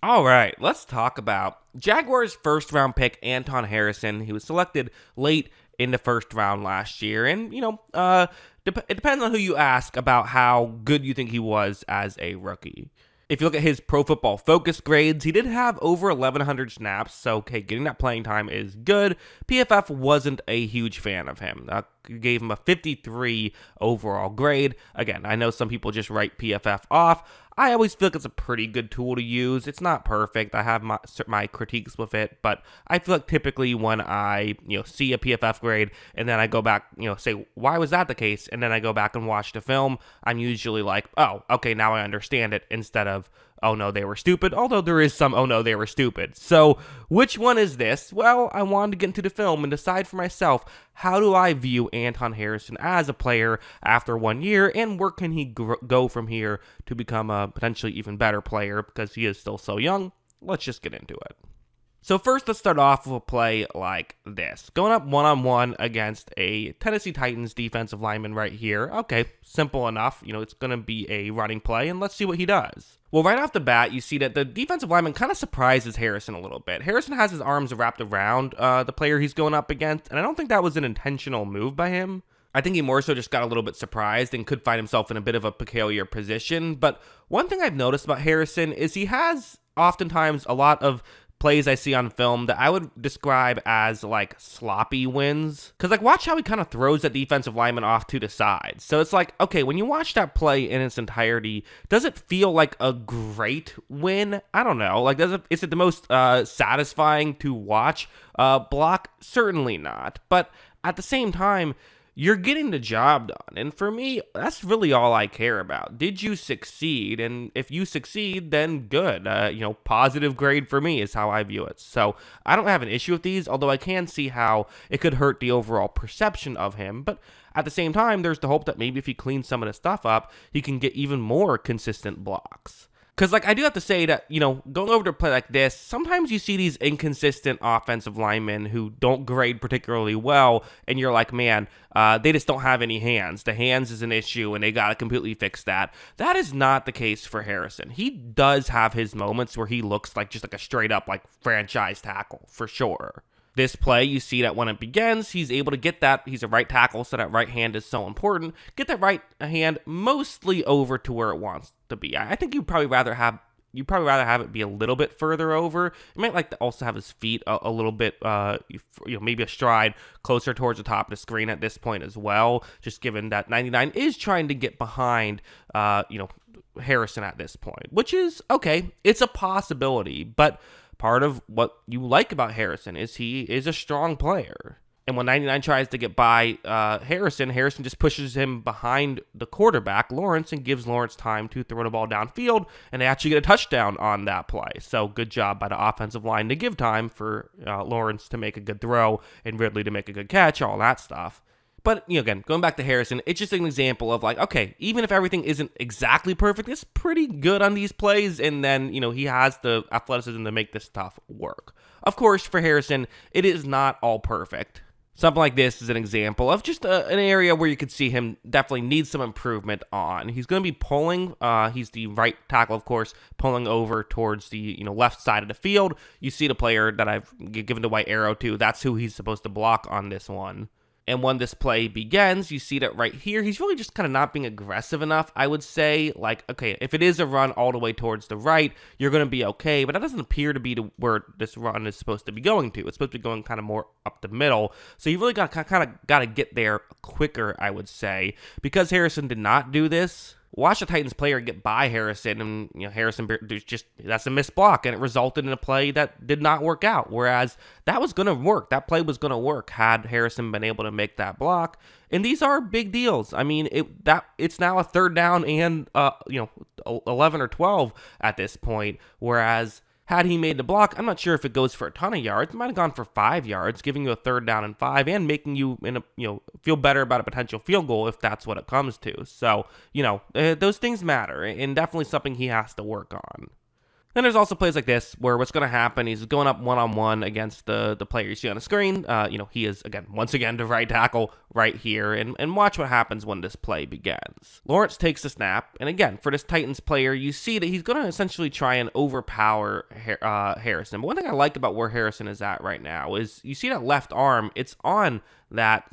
All right, let's talk about Jaguars' first round pick, Anton Harrison. He was selected late in the first round last year. And, it depends on who you ask about how good you think he was as a rookie. If you look at his Pro Football Focus grades, he did have over 1,100 snaps, so okay, getting that playing time is good. PFF wasn't a huge fan of him. Gave him a 53 overall grade. Again, I know some people just write PFF off. I always feel like it's a pretty good tool to use. It's not perfect. I have my critiques with it, but I feel like typically when I see a PFF grade and then I go back, say why was that the case, and then I go back and watch the film, I'm usually like, oh, okay, now I understand it, instead of oh no, they were stupid, although there is some oh no, they were stupid. So which one is this? Well, I wanted to get into the film and decide for myself, how do I view Anton Harrison as a player after 1 year, and where can he go from here to become a potentially even better player, because he is still so young. Let's just get into it. So first, let's start off with a play like this. Going up one-on-one against a Tennessee Titans defensive lineman right here. Okay, simple enough. It's going to be a running play, and let's see what he does. Well, right off the bat, you see that the defensive lineman kind of surprises Harrison a little bit. Harrison has his arms wrapped around the player he's going up against, and I don't think that was an intentional move by him. I think he more so just got a little bit surprised and could find himself in a bit of a peculiar position. But one thing I've noticed about Harrison is he has oftentimes a lot of plays I see on film that I would describe as like sloppy wins. Because watch how he kind of throws that defensive lineman off to the side. So it's like, okay, when you watch that play in its entirety, does it feel like a great win? I don't know. Is it the most satisfying to watch block? Certainly not. But at the same time, you're getting the job done. And for me, that's really all I care about. Did you succeed? And if you succeed, then good. Positive grade for me is how I view it. So I don't have an issue with these, although I can see how it could hurt the overall perception of him. But at the same time, there's the hope that maybe if he cleans some of the stuff up, he can get even more consistent blocks. Because, I do have to say that, going over to a play like this, sometimes you see these inconsistent offensive linemen who don't grade particularly well, and you're like, man, they just don't have any hands. The hands is an issue, and they got to completely fix that. That is not the case for Harrison. He does have his moments where he looks like just like a straight-up, franchise tackle, for sure. This play, you see that when it begins, he's able to get that. He's a right tackle, so that right hand is so important. Get that right hand mostly over to where it wants to be. I think you'd probably rather have it be a little bit further over. You might like to also have his feet a little bit, maybe a stride closer towards the top of the screen at this point as well. Just given that 99 is trying to get behind, Harrison at this point, which is okay. It's a possibility, but part of what you like about Harrison is he is a strong player. And when 99 tries to get by Harrison just pushes him behind the quarterback, Lawrence, and gives Lawrence time to throw the ball downfield, and they actually get a touchdown on that play. So good job by the offensive line to give time for Lawrence to make a good throw and Ridley to make a good catch, all that stuff. But, again, going back to Harrison, it's just an example of okay, even if everything isn't exactly perfect, it's pretty good on these plays, and then, he has the athleticism to make this stuff work. Of course, for Harrison, it is not all perfect. Something like this is an example of just an area where you could see him definitely need some improvement on. He's going to be pulling, he's the right tackle, of course, pulling over towards the left side of the field. You see the player that I've given the white arrow to, that's who he's supposed to block on this one. And when this play begins, you see that right here, he's really just kind of not being aggressive enough, I would say. Okay, if it is a run all the way towards the right, you're going to be okay, but that doesn't appear to be where this run is supposed to be going to. It's supposed to be going kind of more up the middle. So you really got to get there quicker, I would say. Because Harrison did not do this, watch the Titans player get by Harrison, and Harrison, that's a missed block, and it resulted in a play that did not work out. Whereas that was going to work. That play was going to work had Harrison been able to make that block. And these are big deals. I mean, it's now a third down and 11 or 12 at this point. Whereas had he made the block, I'm not sure if it goes for a ton of yards. It might have gone for 5 yards, giving you a third down and 5, and making you feel better about a potential field goal if that's what it comes to. So, those things matter, and definitely something he has to work on. Then there's also plays like this where what's going to happen, he's going up one-on-one against the player you see on the screen. He is, once again, the right tackle right here. And watch what happens when this play begins. Lawrence takes the snap. And again, for this Titans player, you see that he's going to essentially try and overpower Harrison. But one thing I like about where Harrison is at right now is you see that left arm, it's on that,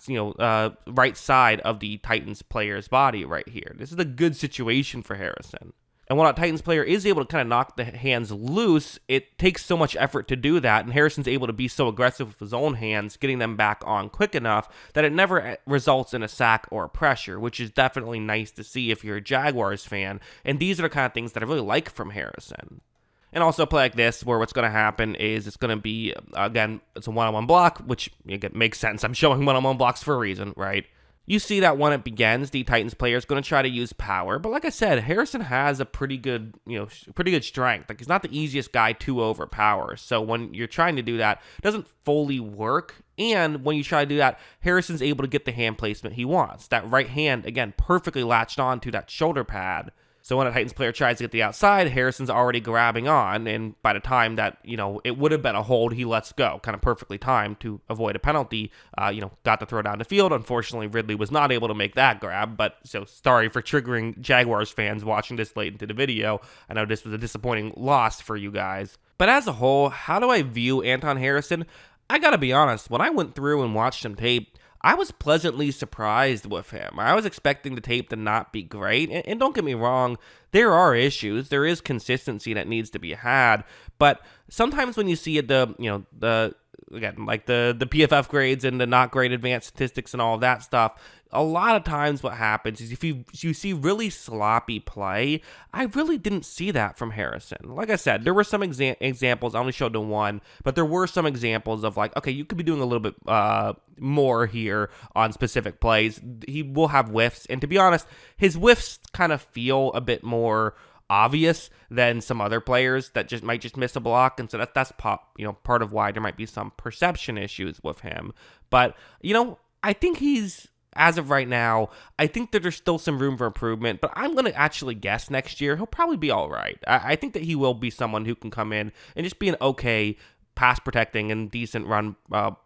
right side of the Titans player's body right here. This is a good situation for Harrison. And while a Titans player is able to kind of knock the hands loose, it takes so much effort to do that, and Harrison's able to be so aggressive with his own hands, getting them back on quick enough that it never results in a sack or a pressure, which is definitely nice to see if you're a Jaguars fan, and these are the kind of things that I really like from Harrison. And also a play like this, where what's going to happen is it's going to be, again, it's a one-on-one block, which again, makes sense. I'm showing one-on-one blocks for a reason, right? You see that when it begins, the Titans player is going to try to use power. But like I said, Harrison has a pretty good strength. Like, he's not the easiest guy to overpower. So when you're trying to do that, it doesn't fully work. And when you try to do that, Harrison's able to get the hand placement he wants. That right hand, again, perfectly latched on to that shoulder pad. So when a Titans player tries to get the outside, Harrison's already grabbing on, and by the time that, it would have been a hold, he lets go, kind of perfectly timed to avoid a penalty, got to throw down the field. Unfortunately, Ridley was not able to make that grab, but so sorry for triggering Jaguars fans watching this late into the video. I know this was a disappointing loss for you guys. But as a whole, how do I view Anton Harrison? I gotta be honest, when I went through and watched some tape, I was pleasantly surprised with him. I was expecting the tape to not be great, and don't get me wrong, there are issues. There is consistency that needs to be had, but sometimes when you see the PFF grades and the not great advanced statistics and all of that stuff, a lot of times what happens is if you see really sloppy play, I really didn't see that from Harrison. Like I said, there were some examples, I only showed the one, but there were some examples of like, okay, you could be doing a little bit more here on specific plays. He will have whiffs, and to be honest, his whiffs kind of feel a bit more obvious than some other players that might just miss a block, and so that's part of why there might be some perception issues with him. But I think as of right now, I think that there's still some room for improvement, but I'm going to actually guess next year he'll probably be all right. I think that he will be someone who can come in and just be an okay pass protecting and decent run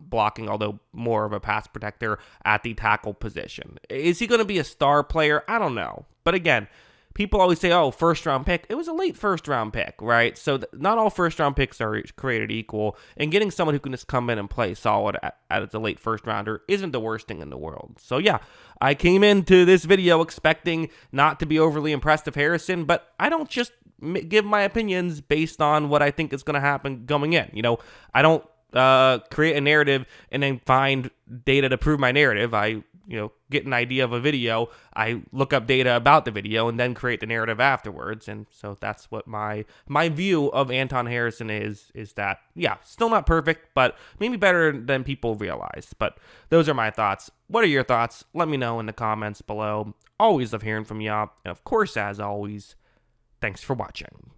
blocking, although more of a pass protector at the tackle position. Is he going to be a star player? I don't know. But again, people always say, oh, first-round pick. It was a late first-round pick, right? So not all first-round picks are created equal, and getting someone who can just come in and play solid at the late first-rounder isn't the worst thing in the world. So yeah, I came into this video expecting not to be overly impressed with Harrison, but I don't just give my opinions based on what I think is going to happen going in. I don't create a narrative and then find data to prove my narrative. I get an idea of a video, I look up data about the video, and then create the narrative afterwards. And so that's what my view of Anton Harrison is that, yeah, still not perfect, but maybe better than people realize. But those are my thoughts. What are your thoughts? Let me know in the comments below. Always love hearing from y'all. And of course, as always, thanks for watching.